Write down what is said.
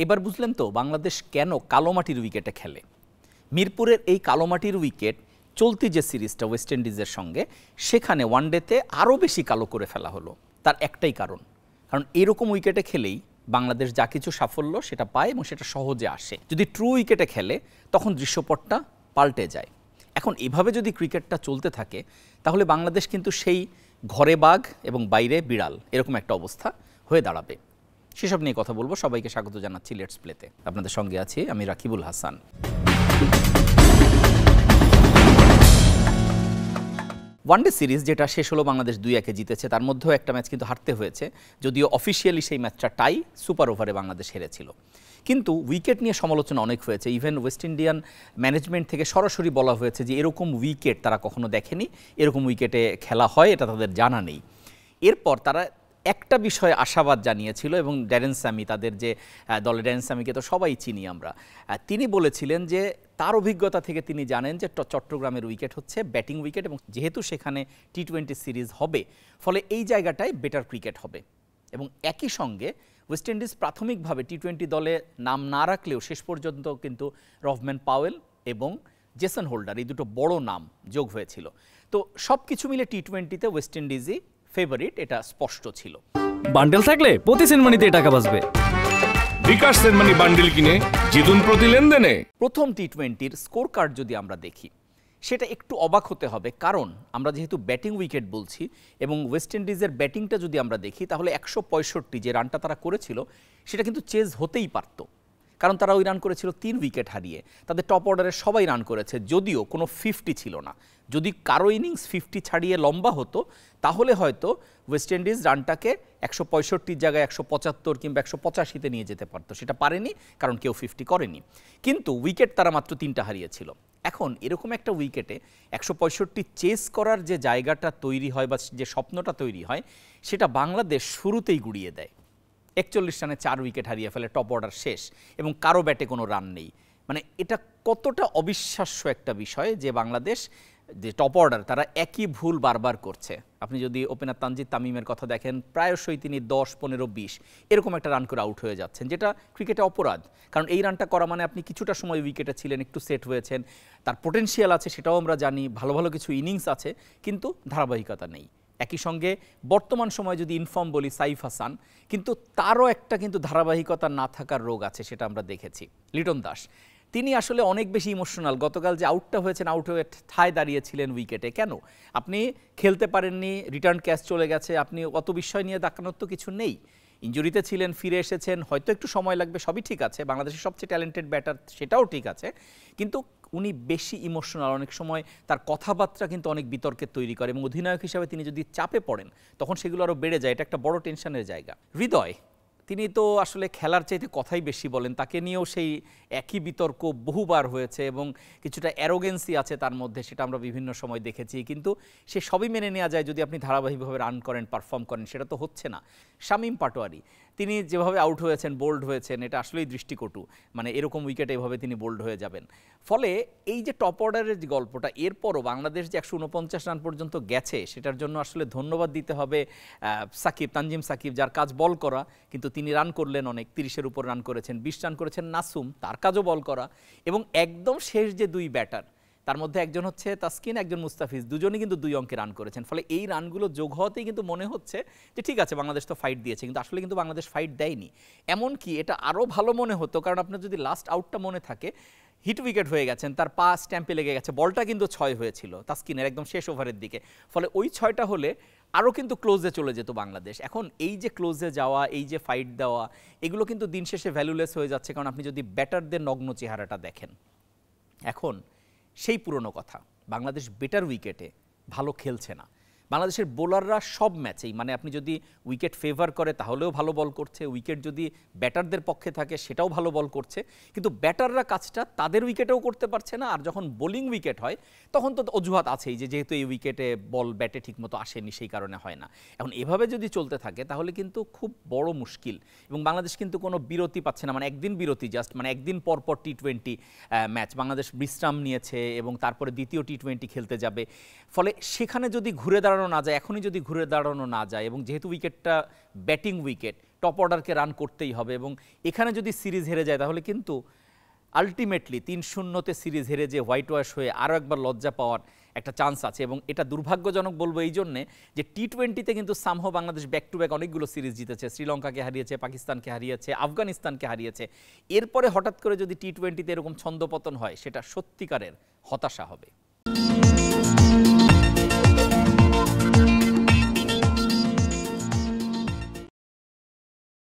এবার বুঝলেন তো বাংলাদেশ কেন কালোমাটির উইকেটে খেলে। মিরপুরের এই কালোমাটির উইকেট চলতি যে সিরিজটা ওয়েস্ট ইন্ডিজের সঙ্গে, সেখানে ওয়ানডেতে আরও বেশি কালো করে ফেলা হলো। তার একটাই কারণ এরকম উইকেটে খেলেই বাংলাদেশ যা কিছু সাফল্য সেটা পায় এবং সেটা সহজে আসে। যদি ট্রু উইকেটে খেলে তখন দৃশ্যপটটা পাল্টে যায়। এখন এভাবে যদি ক্রিকেটটা চলতে থাকে তাহলে বাংলাদেশ কিন্তু সেই ঘরে বাঘ এবং বাইরে বিড়াল এরকম একটা অবস্থা হয়ে দাঁড়াবে। সেসব নিয়ে কথা বলবো। সবাইকে স্বাগত জানাচ্ছি লেটস প্লেতে। আপনাদের সঙ্গে আছি আমি রাকিবুল হাসান। ওয়ানডে সিরিজ যেটা শেষ হলো বাংলাদেশ 2-1 জিতেছে, তার মধ্যেও একটা ম্যাচ কিন্তু হারতে হয়েছে, যদিও অফিসিয়ালি সেই ম্যাচটা টাই, সুপার ওভারে বাংলাদেশ হেরেছিল। কিন্তু উইকেট নিয়ে সমালোচনা অনেক হয়েছে। ইভেন ওয়েস্ট ইন্ডিয়ান ম্যানেজমেন্ট থেকে সরাসরি বলা হয়েছে যে এরকম উইকেট তারা কখনো দেখেনি, এরকম উইকেটে খেলা হয় এটা তাদের জানা নেই। এরপর তারা একটা বিষয়ে আশাবাদ জানিয়েছিল এবং ড্যারেন স্যামি, তাদের যে দলে ড্যারেন স্যামিকে তো সবাই চিনি আমরা, তিনি বলেছিলেন যে তার অভিজ্ঞতা থেকে তিনি জানেন যে চট্টগ্রামের উইকেট হচ্ছে ব্যাটিং উইকেট এবং যেহেতু সেখানে টি-20 সিরিজ হবে ফলে এই জায়গাটায় বেটার ক্রিকেট হবে। এবং একই সঙ্গে ওয়েস্ট ইন্ডিজ প্রাথমিকভাবে টি-20 দলে নাম না রাখলেও শেষ পর্যন্ত কিন্তু রফম্যান পাওয়েল এবং জেসন হোল্ডার এই দুটো বড় নাম যোগ হয়েছিল। তো সব কিছু মিলে টি-20তে ওয়েস্ট ইন্ডিজই ফেভারিট, এটা স্পষ্ট ছিল। বান্ডেল থাকলে প্রতি সেনমানিতে টাকা বাঁচবে। বিকাশ সেনমানি বান্ডেল কিনে জিতুন প্রতি লেনদেনে। প্রথম টি-20-র স্কোর কার্ড যদি আমরা দেখি সেটা একটু অবাক হতে হবে, কারণ আমরা যেহেতু ব্যাটিং উইকেট বলছি এবং ওয়েস্ট ইন্ডিজের ব্যাটিংটা যদি আমরা দেখি তাহলে 165 যে রানটা তারা করেছিল সেটা কিন্তু চেজ হতেই পারত, কারণ তারা ওই রান করেছিল 3 উইকেট হারিয়ে। তাদের টপ অর্ডারে সবাই রান করেছে, যদিও কোনো 50 ছিল না। যদি কারো ইনিংস 50 ছাড়িয়ে লম্বা হতো তাহলে হয়তো ওয়েস্ট ইন্ডিজ রানটাকে 165 জায়গায় 175 কিংবা 185-তে নিয়ে যেতে পারতো। সেটা পারেনি, কারণ কেউ 50 করেনি। কিন্তু উইকেট তারা মাত্র 3টা হারিয়েছিল। এখন এরকম একটা উইকেটে 165 চেস করার যে জায়গাটা তৈরি হয় বা যে স্বপ্নটা তৈরি হয় সেটা বাংলাদেশ শুরুতেই গুড়িয়ে দেয়। 41 রানে 4 উইকেট হারিয়ে ফেলে, টপ অর্ডার শেষ এবং কারো ব্যাটে কোনো রান নেই। মানে এটা কতটা অবিশ্বাস্য একটা বিষয় যে বাংলাদেশ যে টপ অর্ডার তারা একই ভুল বারবার করছে। আপনি যদি ওপেনার তানজিদ তামিমের কথা দেখেন, প্রায়শই তিনি 10, 15, 20 এরকম একটা রান করে আউট হয়ে যাচ্ছেন, যেটা ক্রিকেটে অপরাধ। কারণ এই রানটা করা মানে আপনি কিছুটা সময় উইকেটে ছিলেন, একটু সেট হয়েছেন, তার পোটেনশিয়াল আছে সেটাও আমরা জানি, ভালো ভালো কিছু ইনিংস আছে, কিন্তু ধারাবাহিকতা নেই। একই সঙ্গে বর্তমান সময়ে যদি ইনফর্ম বলি সাইফ হাসান, কিন্তু তারও একটা কিন্তু ধারাবাহিকতা না থাকার রোগ আছে, সেটা আমরা দেখেছি। লিটন দাস তিনি আসলে অনেক বেশি ইমোশনাল। গতকাল যে আউটটা হয়েছেন, আউট হয়ে ঠায় দাঁড়িয়েছিলেন উইকেটে, কেন? আপনি খেলতে পারেননি, রিটার্ন ক্যাচ চলে গেছে, আপনি অত বিস্ময় নিয়ে দেখানোর তো কিছু নেই। ইনজুরিতে ছিলেন, ফিরে এসেছেন, হয়তো একটু সময় লাগবে, সবই ঠিক আছে, বাংলাদেশের সবচেয়ে ট্যালেন্টেড ব্যাটার, সেটাও ঠিক আছে, কিন্তু উনি বেশি ইমোশনাল। অনেক সময় তার কথাবার্তা কিন্তু অনেক বিতর্কের তৈরি করে এবং অধিনায়ক হিসাবে তিনি যদি চাপে পড়েন তখন সেগুলো আরও বেড়ে যায়। এটা একটা বড় টেনশনের জায়গা। হৃদয় তিনি তো আসলে খেলার চাইতে কথাই বেশি বলেন, তাকে নিয়েও সেই একই বিতর্ক বহুবার হয়েছে এবং কিছুটা অ্যারোগেন্সি আছে তার মধ্যে, সেটা আমরা বিভিন্ন সময় দেখেছি। কিন্তু সে সবই মেনে নেওয়া যায় যদি আপনি ধারাবাহিকভাবে রান করেন, পারফর্ম করেন, সেটা তো হচ্ছে না। শামীম পাটোয়ারি তিনি যেভাবে আউট হয়েছেন, বোল্ড হয়েছেন, এটা আসলেই দৃষ্টিকটু। মানে এরকম উইকেটে এভাবে তিনি বোল্ড হয়ে যাবেন। ফলে এই যে টপ অর্ডারের যে গল্পটা, এরপরও বাংলাদেশ যে 149 রান পর্যন্ত গেছে সেটার জন্য আসলে ধন্যবাদ দিতে হবে সাকিব, তানজিম সাকিব, যার কাজ বল করা, কিন্তু তিনি রান করলেন অনেক, 30-এর উপর রান করেছেন, 20 রান করেছেন নাসুম, তার কাজও বল করা। এবং একদম শেষ যে 2 ব্যাটার, তার মধ্যে একজন হচ্ছে তাসকিন, একজন মুস্তাফিজ, দুজনই কিন্তু 2 অঙ্কে রান করেছেন। ফলে এই রানগুলো যোগ হওয়াতেই কিন্তু মনে হচ্ছে যে ঠিক আছে বাংলাদেশ তো ফাইট দিয়েছে, কিন্তু আসলে কিন্তু বাংলাদেশ ফাইট দেয়নি। এমনকি এটা আরও ভালো মনে হতো, কারণ আপনার যদি লাস্ট আউটটা মনে থাকে, হিট উইকেট হয়ে গেছেন, তার পা স্ট্যাম্পে লেগে গেছে, বলটা কিন্তু 6 হয়েছিল তাসকিনের একদম শেষ ওভারের দিকে। ফলে ওই 6টা হলে আরও কিন্তু ক্লোজে চলে যেত বাংলাদেশ। এখন এই যে ক্লোজে যাওয়া, এই যে ফাইট দেওয়া, এগুলো কিন্তু দিন শেষে ভ্যালুলেস হয়ে যাচ্ছে, কারণ আপনি যদি ব্যাটারদের নগ্ন চেহারাটা দেখেন। এখন সেই পুরনো কথা, বাংলাদেশ বেটার উইকেটে ভালো খেলছে না। বাংলাদেশের বোলাররা সব ম্যাচেই, মানে আপনি যদি উইকেট ফেভার করে তাহলেও ভালো বল করছে, উইকেট যদি ব্যাটারদের পক্ষে থাকে সেটাও ভালো বল করছে, কিন্তু ব্যাটাররা কাজটা তাদের উইকেটেও করতে পারছে না। আর যখন বোলিং উইকেট হয় তখন তো অজুহাত আছেই যে যেহেতু এই উইকেটে বল ব্যাটে ঠিকমতো আসেনি সেই কারণে হয় না। এখন এভাবে যদি চলতে থাকে তাহলে কিন্তু খুব বড় মুশকিল এবং বাংলাদেশ কিন্তু কোনো বিরতি পাচ্ছে না। মানে একদিন বিরতি, জাস্ট মানে একদিন পর পর টি-20 ম্যাচ বাংলাদেশ বিশ্রাম নিয়েছে এবং তারপরে দ্বিতীয় টি-20 খেলতে যাবে। ফলে সেখানে যদি ঘুরে দাঁড়ানো না যায়, এখনই যদি ঘুরে দাঁড়ানো না যায়, এবং যেহেতু উইকেটটা ব্যাটিং উইকেট, টপ অর্ডারকে রান করতেই হবে এবং এখানে যদি সিরিজ হেরে যায় তাহলে কিন্তু আলটিমেটলি 3-0-তে সিরিজ হেরে যে হোয়াইট ওয়াশ হয়ে আরও একবার লজ্জা পাওয়ার একটা চান্স আছে এবং এটা দুর্ভাগ্যজনক বলবো এই জন্যে যে টি-20তে কিন্তু somehow Bangladesh back to back অনেকগুলো সিরিজ জিতেছে, শ্রীলঙ্কাকে হারিয়েছে, পাকিস্তানকে হারিয়েছে, আফগানিস্তানকে হারিয়েছে। এরপরে হঠাৎ করে যদি টি-20তে এরকম ছন্দপতন হয় সেটা সত্যিকারের হতাশা হবে।